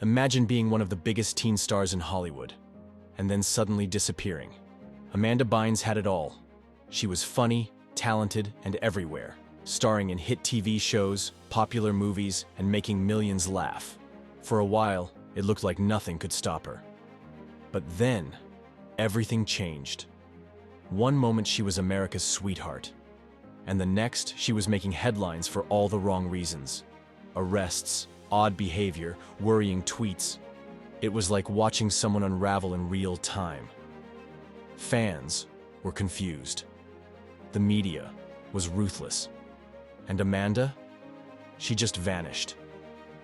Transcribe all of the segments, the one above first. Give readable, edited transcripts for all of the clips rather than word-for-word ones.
Imagine being one of the biggest teen stars in Hollywood, and then suddenly disappearing. Amanda Bynes had it all. She was funny, talented, and everywhere, starring in hit TV shows, popular movies, and making millions laugh. For a while, it looked like nothing could stop her. But then, everything changed. One moment she was America's sweetheart, and the next she was making headlines for all the wrong reasons. Arrests, odd behavior, worrying tweets. It was like watching someone unravel in real time. Fans were confused. The media was ruthless. And Amanda? She just vanished.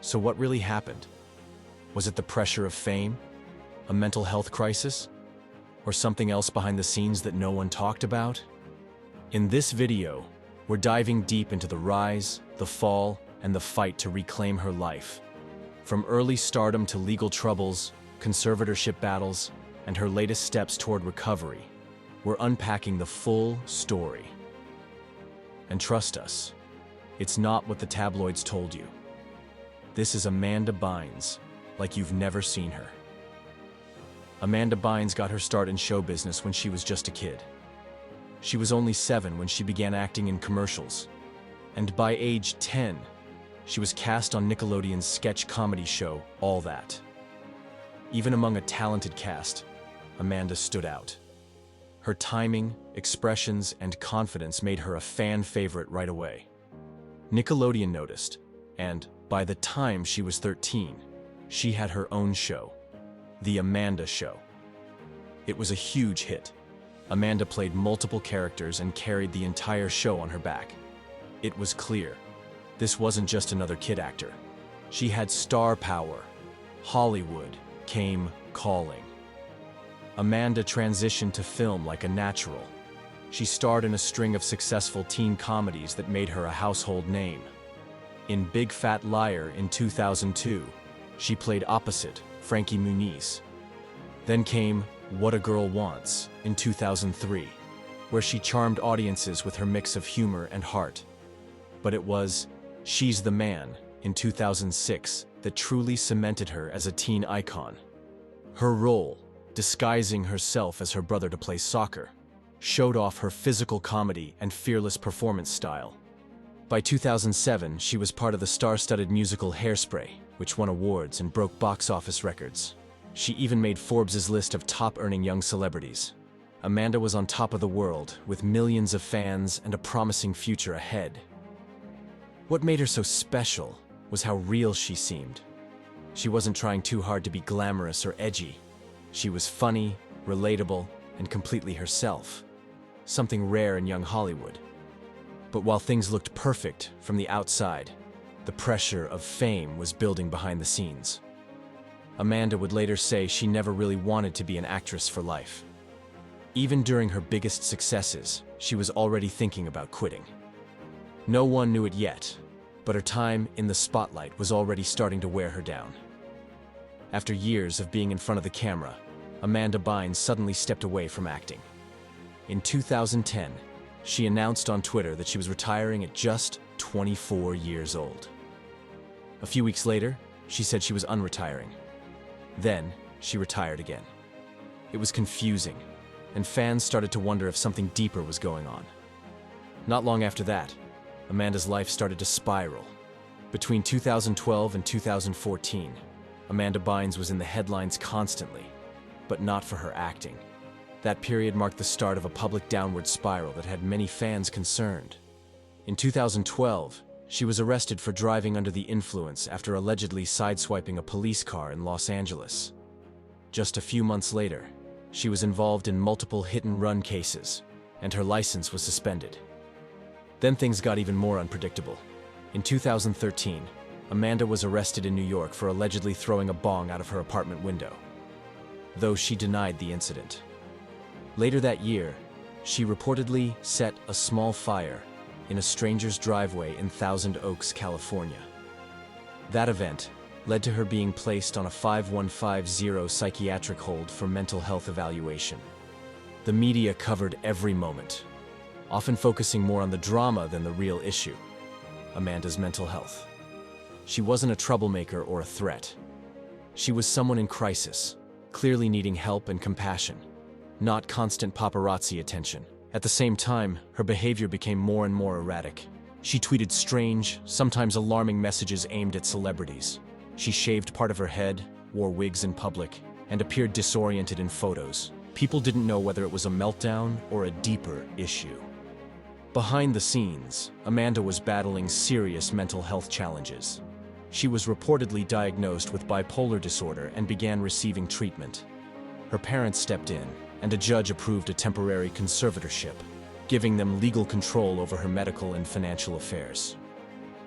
So what really happened? Was it the pressure of fame? A mental health crisis? Or something else behind the scenes that no one talked about? In this video, we're diving deep into the rise, the fall, and the fight to reclaim her life. From early stardom to legal troubles, conservatorship battles, and her latest steps toward recovery, we're unpacking the full story. And trust us, it's not what the tabloids told you. This is Amanda Bynes, like you've never seen her. Amanda Bynes got her start in show business when she was just a kid. She was only 7 when she began acting in commercials, and by age 10, she was cast on Nickelodeon's sketch comedy show, All That. Even among a talented cast, Amanda stood out. Her timing, expressions, and confidence made her a fan favorite right away. Nickelodeon noticed, and by the time she was 13, she had her own show, The Amanda Show. It was a huge hit. Amanda played multiple characters and carried the entire show on her back. It was clear. This wasn't just another kid actor. She had star power. Hollywood came calling. Amanda transitioned to film like a natural. She starred in a string of successful teen comedies that made her a household name. In Big Fat Liar in 2002, she played opposite Frankie Muniz. Then came What a Girl Wants in 2003, where she charmed audiences with her mix of humor and heart. But it was She's the Man in 2006 that truly cemented her as a teen icon. Her role, disguising herself as her brother to play soccer, showed off her physical comedy and fearless performance style. By 2007, she was part of the star-studded musical Hairspray, which won awards and broke box office records. She even made Forbes' list of top-earning young celebrities. Amanda was on top of the world, with millions of fans and a promising future ahead. What made her so special was how real she seemed. She wasn't trying too hard to be glamorous or edgy. She was funny, relatable, and completely herself. Something rare in young Hollywood. But while things looked perfect from the outside, the pressure of fame was building behind the scenes. Amanda would later say she never really wanted to be an actress for life. Even during her biggest successes, she was already thinking about quitting. No one knew it yet, but her time in the spotlight was already starting to wear her down. After years of being in front of the camera, Amanda Bynes suddenly stepped away from acting. In 2010, she announced on Twitter that she was retiring at just 24 years old. A few weeks later, she said she was unretiring. Then, she retired again. It was confusing, and fans started to wonder if something deeper was going on. Not long after that, Amanda's life started to spiral. Between 2012 and 2014, Amanda Bynes was in the headlines constantly, but not for her acting. That period marked the start of a public downward spiral that had many fans concerned. In 2012, she was arrested for driving under the influence after allegedly sideswiping a police car in Los Angeles. Just a few months later, she was involved in multiple hit-and-run cases, and her license was suspended. Then things got even more unpredictable. In 2013, Amanda was arrested in New York for allegedly throwing a bong out of her apartment window, though she denied the incident. Later that year, she reportedly set a small fire in a stranger's driveway in Thousand Oaks, California. That event led to her being placed on a 5150 psychiatric hold for mental health evaluation. The media covered every moment, often focusing more on the drama than the real issue, Amanda's mental health. She wasn't a troublemaker or a threat. She was someone in crisis, clearly needing help and compassion, not constant paparazzi attention. At the same time, her behavior became more and more erratic. She tweeted strange, sometimes alarming messages aimed at celebrities. She shaved part of her head, wore wigs in public, and appeared disoriented in photos. People didn't know whether it was a meltdown or a deeper issue. Behind the scenes, Amanda was battling serious mental health challenges. She was reportedly diagnosed with bipolar disorder and began receiving treatment. Her parents stepped in, and a judge approved a temporary conservatorship, giving them legal control over her medical and financial affairs.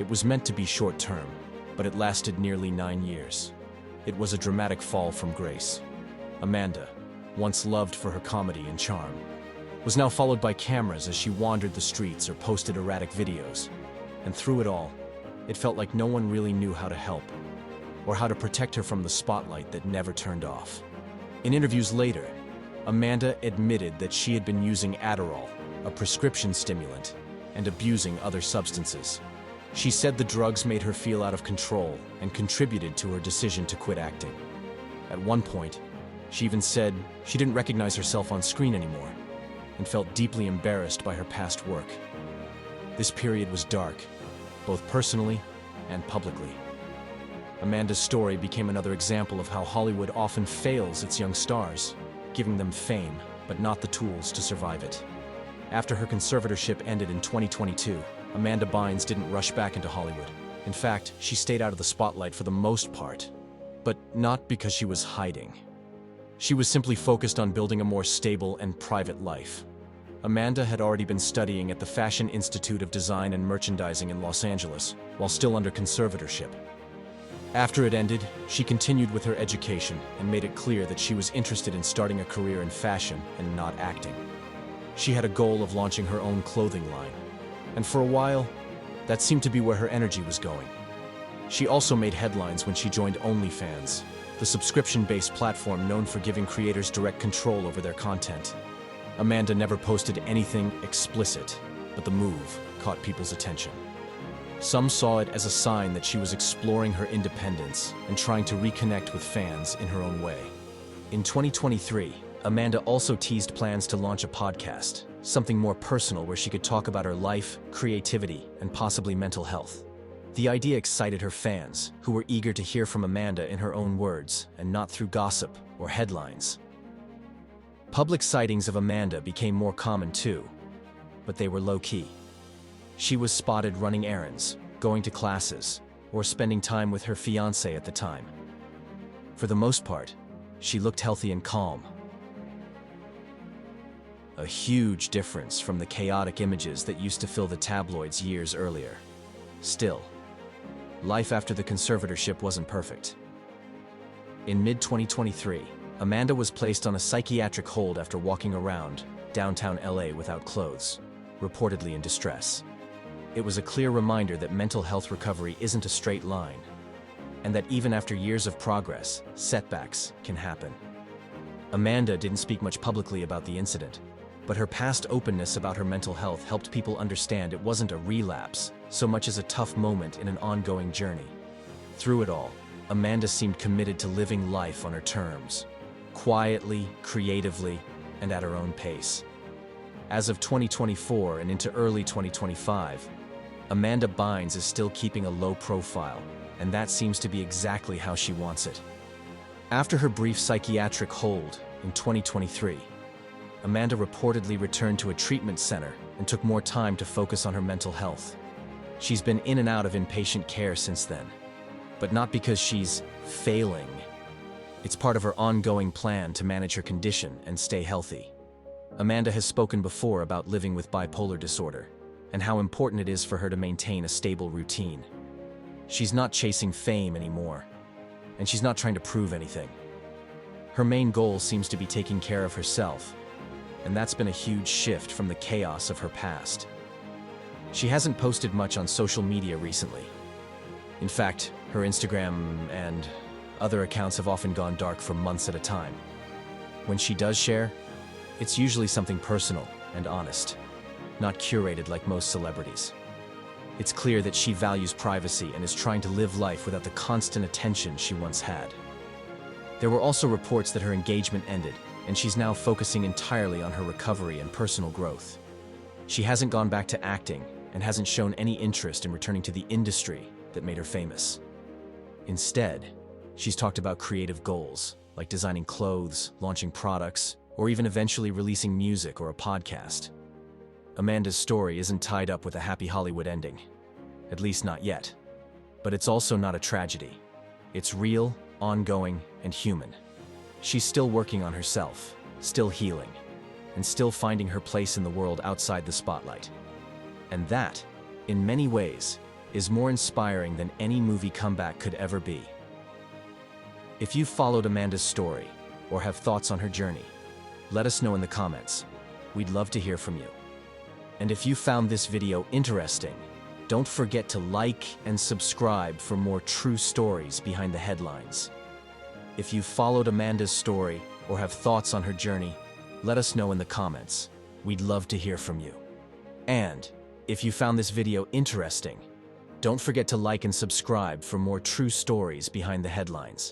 It was meant to be short-term, but it lasted nearly 9 years. It was a dramatic fall from grace. Amanda, once loved for her comedy and charm, was now followed by cameras as she wandered the streets or posted erratic videos. And through it all, it felt like no one really knew how to help, or how to protect her from the spotlight that never turned off. In interviews later, Amanda admitted that she had been using Adderall, a prescription stimulant, and abusing other substances. She said the drugs made her feel out of control and contributed to her decision to quit acting. At one point, she even said she didn't recognize herself on screen anymore and felt deeply embarrassed by her past work. This period was dark, both personally and publicly. Amanda's story became another example of how Hollywood often fails its young stars, giving them fame, but not the tools to survive it. After her conservatorship ended in 2022, Amanda Bynes didn't rush back into Hollywood. In fact, she stayed out of the spotlight for the most part, but not because she was hiding. She was simply focused on building a more stable and private life. Amanda had already been studying at the Fashion Institute of Design and Merchandising in Los Angeles, while still under conservatorship. After it ended, she continued with her education and made it clear that she was interested in starting a career in fashion and not acting. She had a goal of launching her own clothing line, and for a while, that seemed to be where her energy was going. She also made headlines when she joined OnlyFans, the subscription-based platform known for giving creators direct control over their content. Amanda never posted anything explicit, but the move caught people's attention. Some saw it as a sign that she was exploring her independence and trying to reconnect with fans in her own way. In 2023, Amanda also teased plans to launch a podcast, something more personal where she could talk about her life, creativity, and possibly mental health. The idea excited her fans, who were eager to hear from Amanda in her own words and not through gossip or headlines. Public sightings of Amanda became more common too, but they were low-key. She was spotted running errands, going to classes, or spending time with her fiancé at the time. For the most part, she looked healthy and calm. A huge difference from the chaotic images that used to fill the tabloids years earlier. Still, life after the conservatorship wasn't perfect. In mid-2023, Amanda was placed on a psychiatric hold after walking around downtown LA without clothes, reportedly in distress. It was a clear reminder that mental health recovery isn't a straight line, and that even after years of progress, setbacks can happen. Amanda didn't speak much publicly about the incident, but her past openness about her mental health helped people understand it wasn't a relapse so much as a tough moment in an ongoing journey. Through it all, Amanda seemed committed to living life on her terms, quietly, creatively, and at her own pace. As of 2024 and into early 2025, Amanda Bynes is still keeping a low profile, and that seems to be exactly how she wants it. After her brief psychiatric hold in 2023, Amanda reportedly returned to a treatment center and took more time to focus on her mental health. She's been in and out of inpatient care since then, but not because she's failing. It's part of her ongoing plan to manage her condition and stay healthy. Amanda has spoken before about living with bipolar disorder and how important it is for her to maintain a stable routine. She's not chasing fame anymore, and she's not trying to prove anything. Her main goal seems to be taking care of herself, and that's been a huge shift from the chaos of her past. She hasn't posted much on social media recently. In fact, her Instagram and other accounts have often gone dark for months at a time. When she does share, it's usually something personal and honest, not curated like most celebrities. It's clear that she values privacy and is trying to live life without the constant attention she once had. There were also reports that her engagement ended, and she's now focusing entirely on her recovery and personal growth. She hasn't gone back to acting and hasn't shown any interest in returning to the industry that made her famous. Instead, she's talked about creative goals, like designing clothes, launching products, or even eventually releasing music or a podcast. Amanda's story isn't tied up with a happy Hollywood ending. At least not yet. But it's also not a tragedy. It's real, ongoing, and human. She's still working on herself, still healing, and still finding her place in the world outside the spotlight. And that, in many ways, is more inspiring than any movie comeback could ever be. If you've followed Amanda's story, or have thoughts on her journey, let us know in the comments. We'd love to hear from you. And if you found this video interesting, don't forget to like and subscribe for more true stories behind the headlines. If you've followed Amanda's story or have thoughts on her journey, let us know in the comments. We'd love to hear from you. And if you found this video interesting, don't forget to like and subscribe for more true stories behind the headlines.